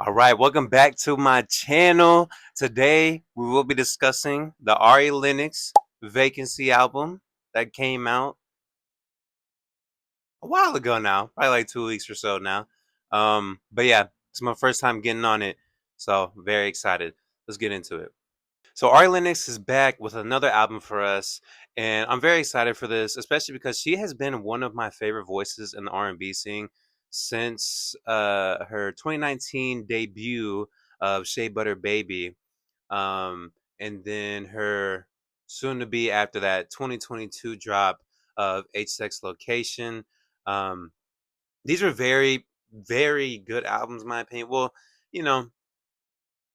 All right, welcome back to my channel. Today we will be discussing the Ari Lennox Vacancy album that came out a while ago now, probably like 2 weeks or so now. But yeah, it's my first time getting on it, so very excited. Let's get into it. So Ari Lennox is back with another album for us, and I'm very excited for this, especially because she has been one of my favorite voices in the R&B scene since her 2019 debut of Shea Butter Baby, and then her soon to be after that 2022 drop of H-Sex Location. Um, these are very, very good albums, in my opinion. Well, you know,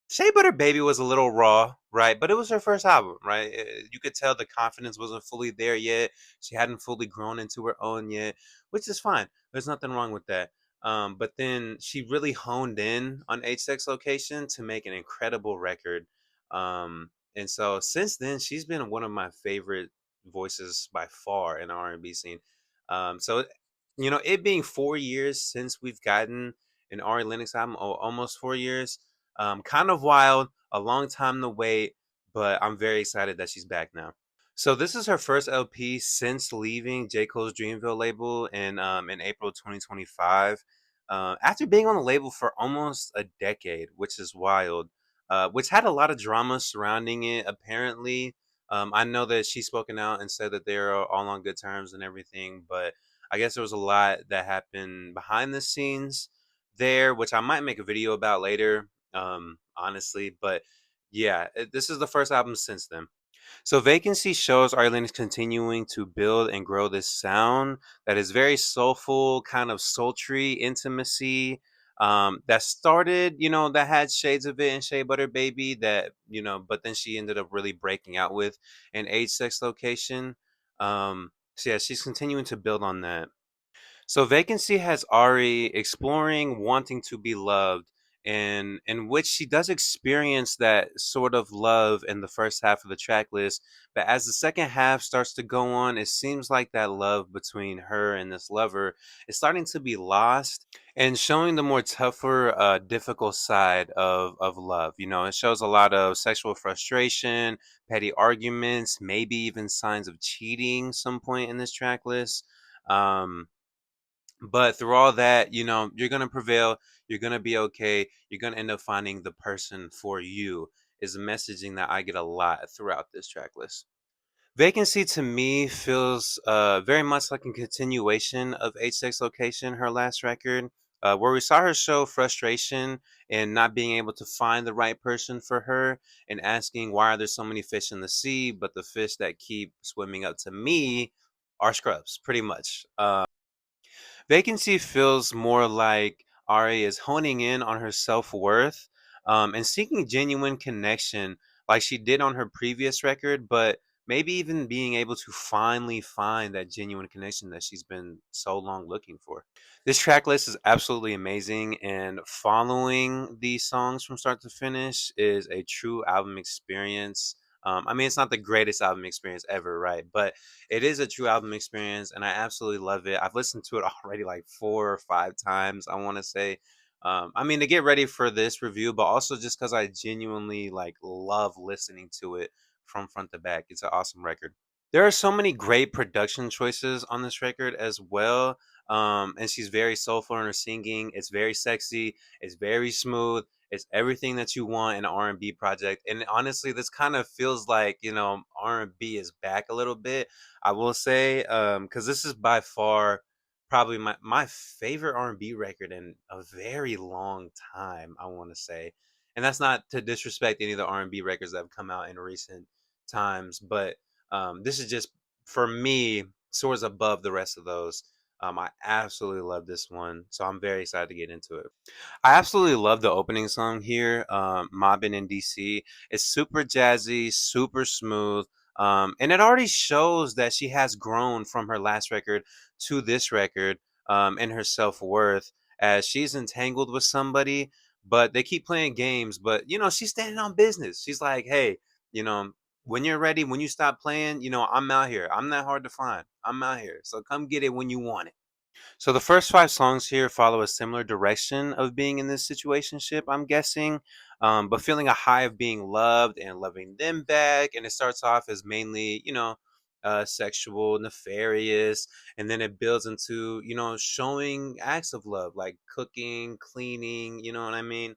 Shea Butter Baby was a little raw, right? But it was her first album, right? You could tell the confidence wasn't fully there yet. She hadn't fully grown into her own yet, which is fine. There's nothing wrong with that. But then she really honed in on H-Sex Location to make an incredible record. And so since then, she's been one of my favorite voices by far in the R&B scene. So, it being 4 years since we've gotten an Ari Lennox album, almost 4 years, kind of wild, a long time to wait, but I'm very excited that she's back now. So this is her first LP since leaving J. Cole's Dreamville label in April 2025. After being on the label for almost a decade, which is wild, which had a lot of drama surrounding it. Apparently, I know that she's spoken out and said that they're all on good terms and everything, but I guess there was a lot that happened behind the scenes there, which I might make a video about later, honestly. But yeah, this is the first album since then. So Vacancy shows Arlen is continuing to build and grow this sound that is very soulful, kind of sultry intimacy. That started, that had shades of it in Shea Butter Baby but then she ended up really breaking out with an age sex location. So yeah, she's continuing to build on that. So Vacancy has Ari exploring wanting to be loved, and in which she does experience that sort of love in the first half of the track list. But as the second half starts to go on, it seems like that love between her and this lover is starting to be lost and showing the more tougher, difficult side of love. It shows a lot of sexual frustration, petty arguments, maybe even signs of cheating some point in this track list. But through all that, you're going to prevail. You're going to be okay. You're going to end up finding the person for you, is the messaging that I get a lot throughout this track list. Vacancy to me feels very much like a continuation of H6 Location, her last record, where we saw her show frustration and not being able to find the right person for her and asking why are there so many fish in the sea, but the fish that keep swimming up to me are scrubs, pretty much. Vacancy feels more like Ari is honing in on her self worth, and seeking genuine connection like she did on her previous record, but maybe even being able to finally find that genuine connection that she's been so long looking for. This track list is absolutely amazing, and following these songs from start to finish is a true album experience. I mean, it's not the greatest album experience ever, right? But it is a true album experience, and I absolutely love it. I've listened to it already like 4 or 5 times, I want to say. I mean, to get ready for this review, but also just because I genuinely like love listening to it from front to back. It's an awesome record. There are so many great production choices on this record as well. And she's very soulful in her singing. It's very sexy. It's very smooth. It's everything that you want in an R&B project. And honestly, this kind of feels like, R&B is back a little bit, I will say, because this is by far probably my favorite R&B record in a very long time, I want to say. And that's not to disrespect any of the R&B records that have come out in recent times, but this is just, for me, soars above the rest of those. I absolutely love this one, so I'm very excited to get into it. I absolutely love the opening song here, Mobbin' in DC. It's super jazzy, super smooth, and it already shows that she has grown from her last record to this record, and her self worth, as she's entangled with somebody, but they keep playing games. But she's standing on business. She's like, hey, you know, when you're ready, when you stop playing, I'm out here. I'm not hard to find. I'm out here. So come get it when you want it. So the first five songs here follow a similar direction of being in this situationship, I'm guessing, but feeling a high of being loved and loving them back. And it starts off as mainly, sexual, nefarious, and then it builds into, showing acts of love like cooking, cleaning, you know what I mean,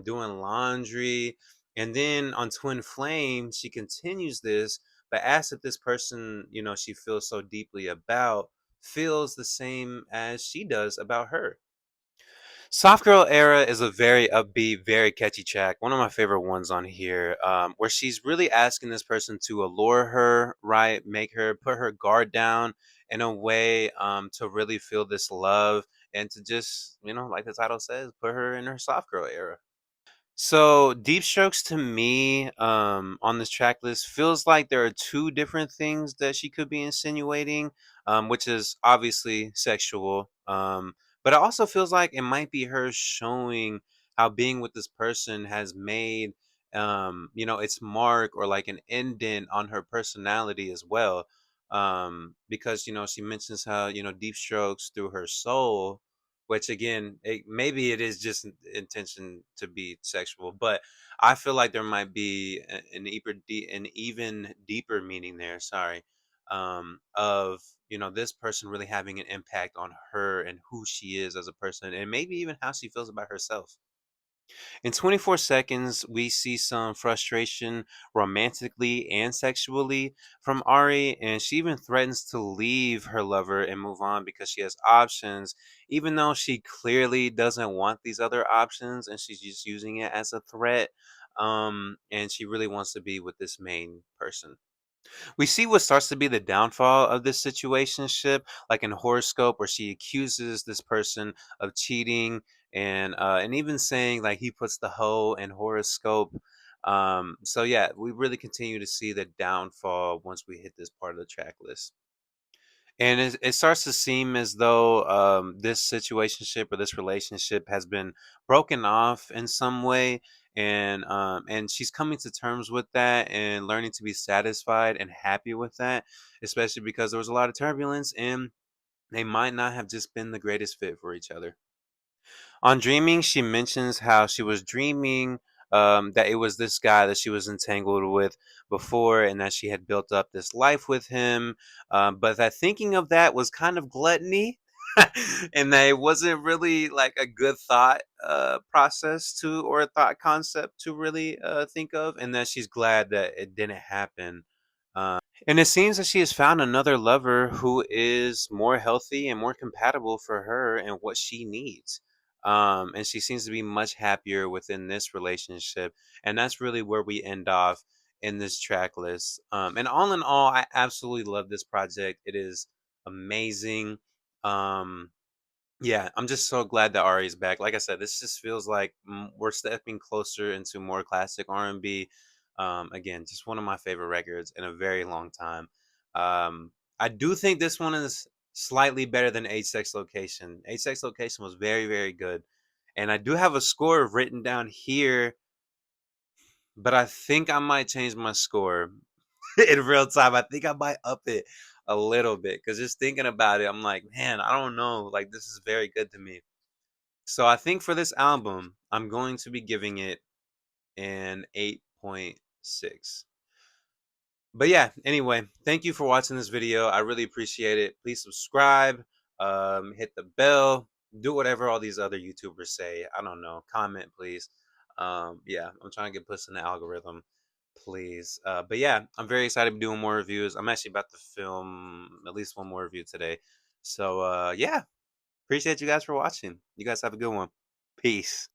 doing laundry. And then on Twin Flame, she continues this, but asks if this person, she feels so deeply about feels the same as she does about her. Soft Girl Era is a very upbeat, very catchy track. One of my favorite ones on here, where she's really asking this person to allure her, right? Make her put her guard down in a way to really feel this love and to just, like the title says, put her in her soft girl era. So Deep Strokes to me, on this track list feels like there are two different things that she could be insinuating, which is obviously sexual. But it also feels like it might be her showing how being with this person has made, its mark or like an indent on her personality as well. Because she mentions how deep strokes through her soul, which again, maybe it is just intention to be sexual, but I feel like there might be an even deeper meaning there. Sorry, of this person really having an impact on her and who she is as a person, and maybe even how she feels about herself. In 24 seconds, we see some frustration romantically and sexually from Ari, and she even threatens to leave her lover and move on because she has options, even though she clearly doesn't want these other options and she's just using it as a threat. And she really wants to be with this main person. We see what starts to be the downfall of this situationship, like in Horoscope, where she accuses this person of cheating and even saying like he puts the hoe in Horoscope. So yeah, we really continue to see the downfall once we hit this part of the track list. And it starts to seem as though this situationship or this relationship has been broken off in some way, and she's coming to terms with that and learning to be satisfied and happy with that, especially because there was a lot of turbulence and they might not have just been the greatest fit for each other. On Dreaming, she mentions how she was dreaming that it was this guy that she was entangled with before and that she had built up this life with him. But that thinking of that was kind of gluttony. And that it wasn't really like a good thought process to or a thought concept to really think of, and that she's glad that it didn't happen. And it seems that she has found another lover who is more healthy and more compatible for her and what she needs. And she seems to be much happier within this relationship. And that's really where we end off in this track list. And all in all, I absolutely love this project. It is amazing. Um, yeah, I'm just so glad that Ari is back. Like I said, this just feels like we're stepping closer into more classic R&B. Again, just one of my favorite records in a very long time. I do think this one is slightly better than H Sex Location. H Sex Location was very, very good. And I do have a score written down here, but I think I might change my score in real time. I think I might up it a little bit because just thinking about it, I'm like, man, I don't know. Like, this is very good to me. So I think for this album, I'm going to be giving it an 8.6. But yeah, anyway, thank you for watching this video. I really appreciate it. Please subscribe, hit the bell, do whatever all these other YouTubers say. I don't know. Comment, please. Yeah, I'm trying to get pushed in the algorithm, please. But yeah, I'm very excited to be doing more reviews. I'm actually about to film at least one more review today. So yeah, appreciate you guys for watching. You guys have a good one. Peace.